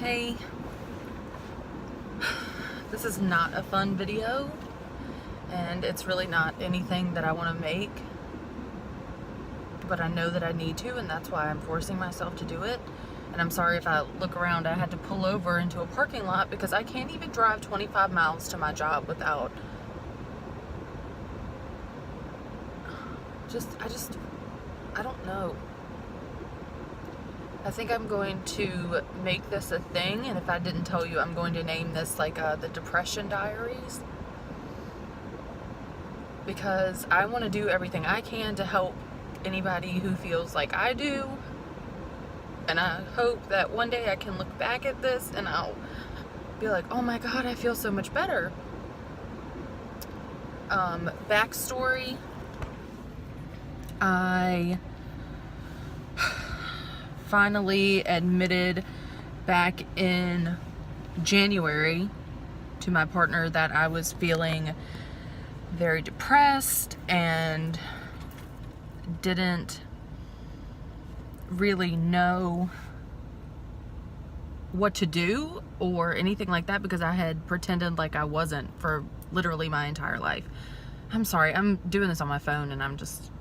Hey, this is not a fun video, and it's really not anything that I want to make, but I know that I need to, and that's why I'm forcing myself to do it. And I'm sorry if I look around. I had to pull over into a parking lot because I can't even drive 25 miles to my job without I don't know. I think I'm going to make this a thing, and if I didn't tell you, I'm going to name this like the Depression Diaries, because I want to do everything I can to help anybody who feels like I do, and I hope that one day I can look back at this and I'll be like, oh my god, I feel so much better. Backstory, I finally admitted back in January to my partner that I was feeling very depressed and didn't really know what to do or anything like that, because I had pretended like I wasn't for literally my entire life. I'm sorry, I'm doing this on my phone and I'm just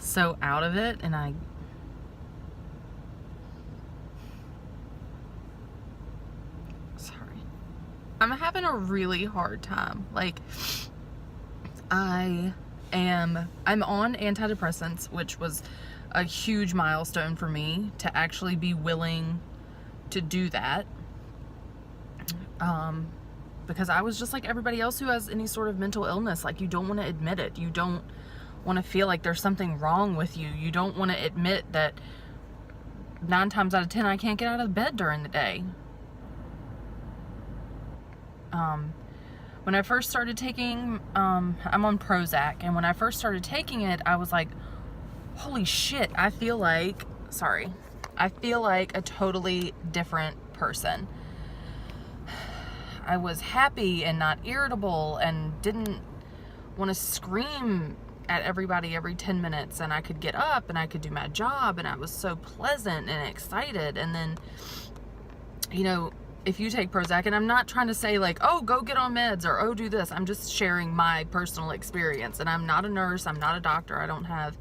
so out of it, and I'm having a really hard time. Like, I'm on antidepressants, which was a huge milestone for me to actually be willing to do that. Because I was just like everybody else who has any sort of mental illness. Like, you don't want to admit it. You don't want to feel like there's something wrong with you. You don't want to admit that 9 times out of 10 I can't get out of bed during the day. When I first started taking, I'm on Prozac, and when I first started taking it, I was like, holy shit, I feel like a totally different person. I was happy and not irritable and didn't want to scream at everybody every 10 minutes, and I could get up and I could do my job, and I was so pleasant and excited. And then, you know, if you take Prozac, and I'm not trying to say like, oh, go get on meds or oh, do this. I'm just sharing my personal experience, and I'm not a nurse. I'm not a doctor. I don't have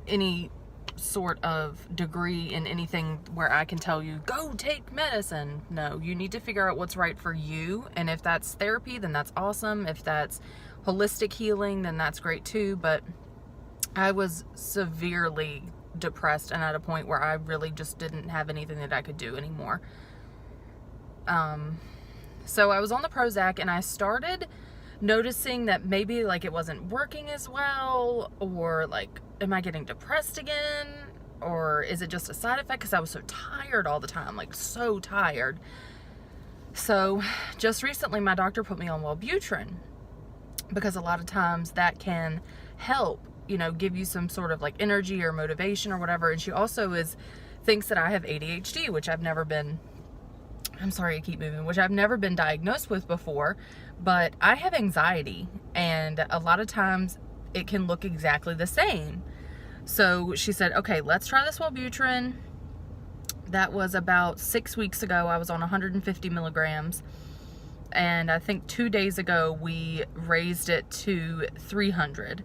any sort of degree in anything where I can tell you, go take medicine. No, you need to figure out what's right for you. And if that's therapy, then that's awesome. If that's holistic healing, then that's great too. But I was severely depressed and at a point where I really just didn't have anything that I could do anymore. So I was on the Prozac, and I started noticing that maybe like it wasn't working as well, or like, am I getting depressed again, or is it just a side effect because I was so tired all the time, like so tired. So just recently my doctor put me on Wellbutrin, because a lot of times that can help, you know, give you some sort of like energy or motivation or whatever. And she also thinks that I have ADHD, which I've never been diagnosed with before, but I have anxiety, and a lot of times it can look exactly the same. So she said, okay, let's try this Wellbutrin. That was about 6 weeks ago. I was on 150 milligrams, and I think 2 days ago we raised it to 300.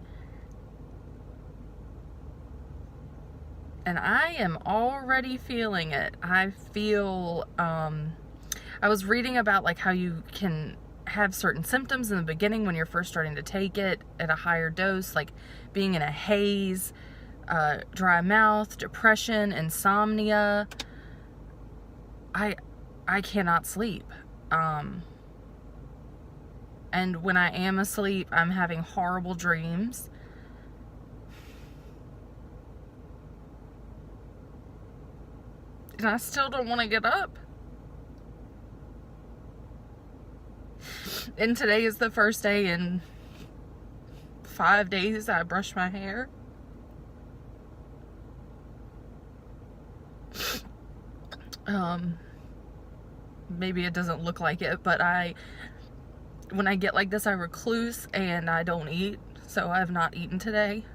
And I am already feeling it. I feel, I was reading about like how you can have certain symptoms in the beginning when you're first starting to take it at a higher dose, like being in a haze, dry mouth, depression, insomnia. I cannot sleep. And when I am asleep, I'm having horrible dreams. And I still don't want to get up. And today is the first day in 5 days I brushed my hair. Maybe it doesn't look like it, but when I get like this, I recluse and I don't eat. So I have not eaten today,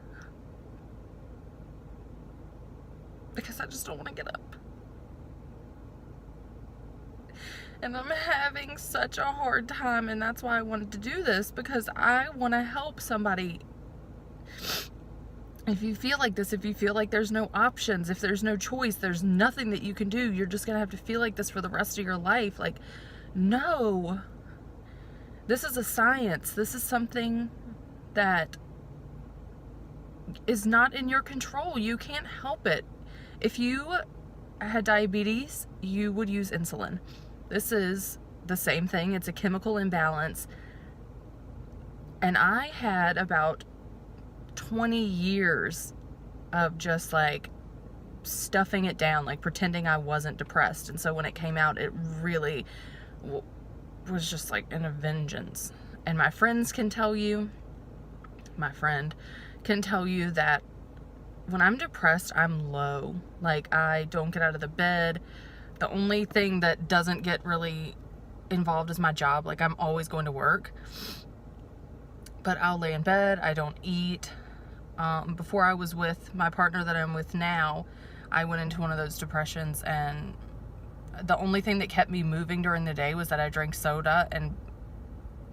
because I just don't want to get up. And I'm having such a hard time, and that's why I wanted to do this, because I want to help somebody. If you feel like this, if you feel like there's no options, if there's no choice, there's nothing that you can do, you're just going to have to feel like this for the rest of your life. Like, no. This is a science. This is something that is not in your control. You can't help it. If you had diabetes, you would use insulin. This is the same thing. It's a chemical imbalance. And I had about 20 years of just like stuffing it down, like pretending I wasn't depressed. And so when it came out, it really was just like in a vengeance. And my friends can tell you, my friend can tell you that when I'm depressed, I'm low. Like, I don't get out of the bed. The only thing that doesn't get really involved is my job. Like, I'm always going to work. But I'll lay in bed. I don't eat. Before I was with my partner that I'm with now, I went into one of those depressions, and the only thing that kept me moving during the day was that I drank soda, and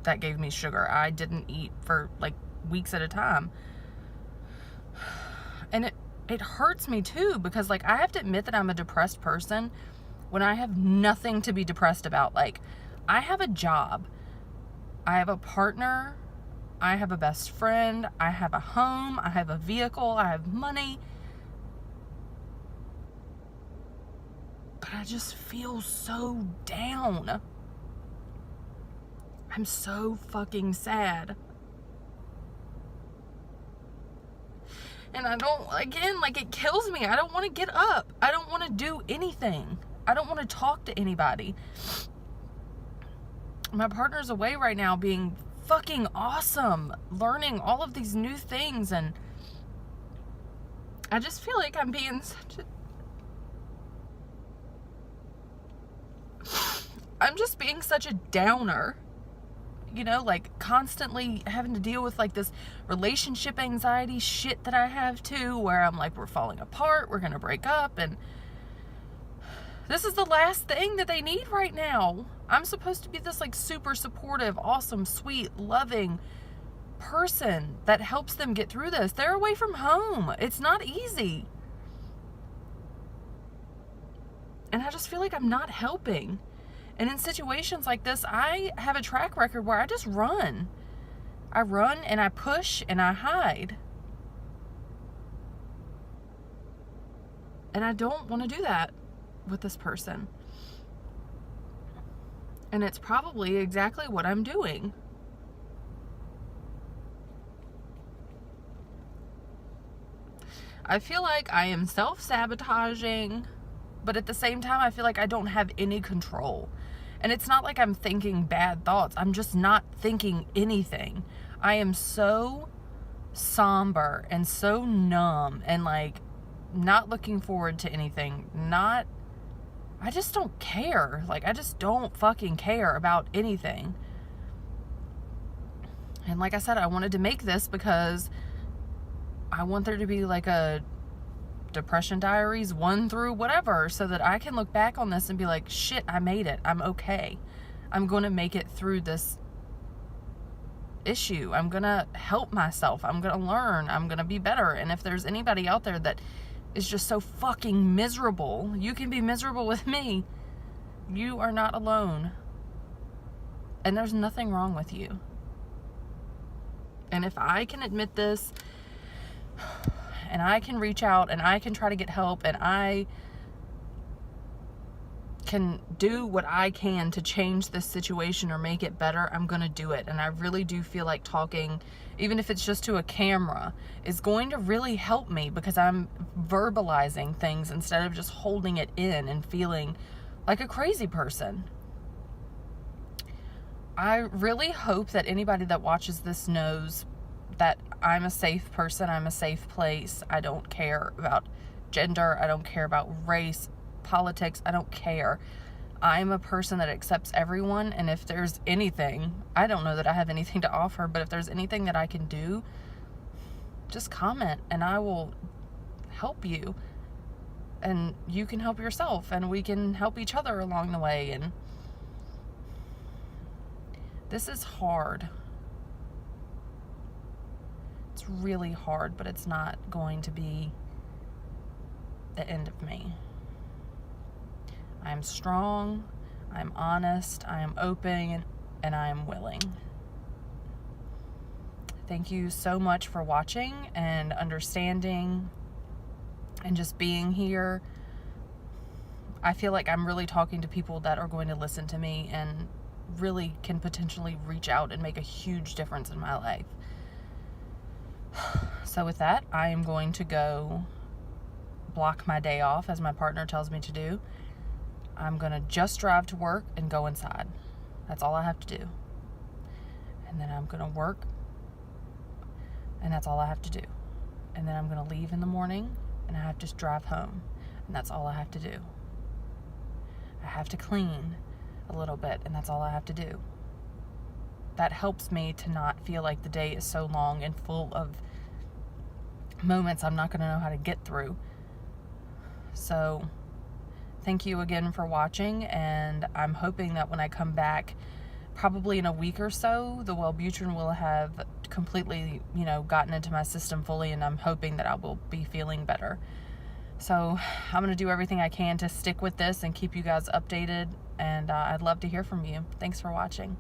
that gave me sugar. I didn't eat for like weeks at a time. And it hurts me too, because like I have to admit that I'm a depressed person when I have nothing to be depressed about. Like, I have a job, I have a partner, I have a best friend, I have a home, I have a vehicle, I have money. But I just feel so down. I'm so fucking sad. And I don't, again, like, it kills me. I don't want to get up. I don't want to do anything. I don't want to talk to anybody. My partner's away right now being fucking awesome, learning all of these new things, and I just feel like I'm being I'm just being such a downer. You know, like constantly having to deal with like this relationship anxiety shit that I have too, where I'm like, we're falling apart, we're gonna break up, and this is the last thing that they need right now. I'm supposed to be this like super supportive, awesome, sweet, loving person that helps them get through this. They're away from home. It's not easy. And I just feel like I'm not helping. And in situations like this, I have a track record where I just run. I run and I push and I hide. And I don't want to do that with this person. And it's probably exactly what I'm doing. I feel like I am self-sabotaging, but at the same time, I feel like I don't have any control. And it's not like I'm thinking bad thoughts. I'm just not thinking anything. I am so somber and so numb and like not looking forward to anything. I just don't care. Like, I just don't fucking care about anything. And like I said, I wanted to make this because I want there to be like a Depression Diaries 1 through whatever, so that I can look back on this and be like, shit, I made it. I'm okay. I'm going to make it through this issue. I'm going to help myself. I'm going to learn. I'm going to be better. And if there's anybody out there that is just so fucking miserable, you can be miserable with me. You are not alone. And there's nothing wrong with you. And if I can admit this, and I can reach out, and I can try to get help, and I can do what I can to change this situation or make it better, I'm going to do it. And I really do feel like talking, even if it's just to a camera, is going to really help me, because I'm verbalizing things instead of just holding it in and feeling like a crazy person. I really hope that anybody that watches this knows that I'm a safe person. I'm a safe place. I don't care about gender. I don't care about race, politics. I don't care. I'm a person that accepts everyone. And if there's anything, I don't know that I have anything to offer, but if there's anything that I can do, just comment and I will help you. And you can help yourself, and we can help each other along the way. And This is hard. It's really hard, but it's not going to be the end of me. I am strong, I am honest, I am open, and I am willing. Thank you so much for watching and understanding and just being here. I feel like I'm really talking to people that are going to listen to me and really can potentially reach out and make a huge difference in my life. So with that, I am going to go block my day off as my partner tells me to do. I'm going to just drive to work and go inside. That's all I have to do. And then I'm going to work, and that's all I have to do. And then I'm going to leave in the morning, and I have to drive home, and that's all I have to do. I have to clean a little bit, and that's all I have to do. That helps me to not feel like the day is so long and full of moments I'm not going to know how to get through. So thank you again for watching, and I'm hoping that when I come back, probably in a week or so, the Wellbutrin will have completely, gotten into my system fully, and I'm hoping that I will be feeling better. So I'm going to do everything I can to stick with this and keep you guys updated, and I'd love to hear from you. Thanks for watching.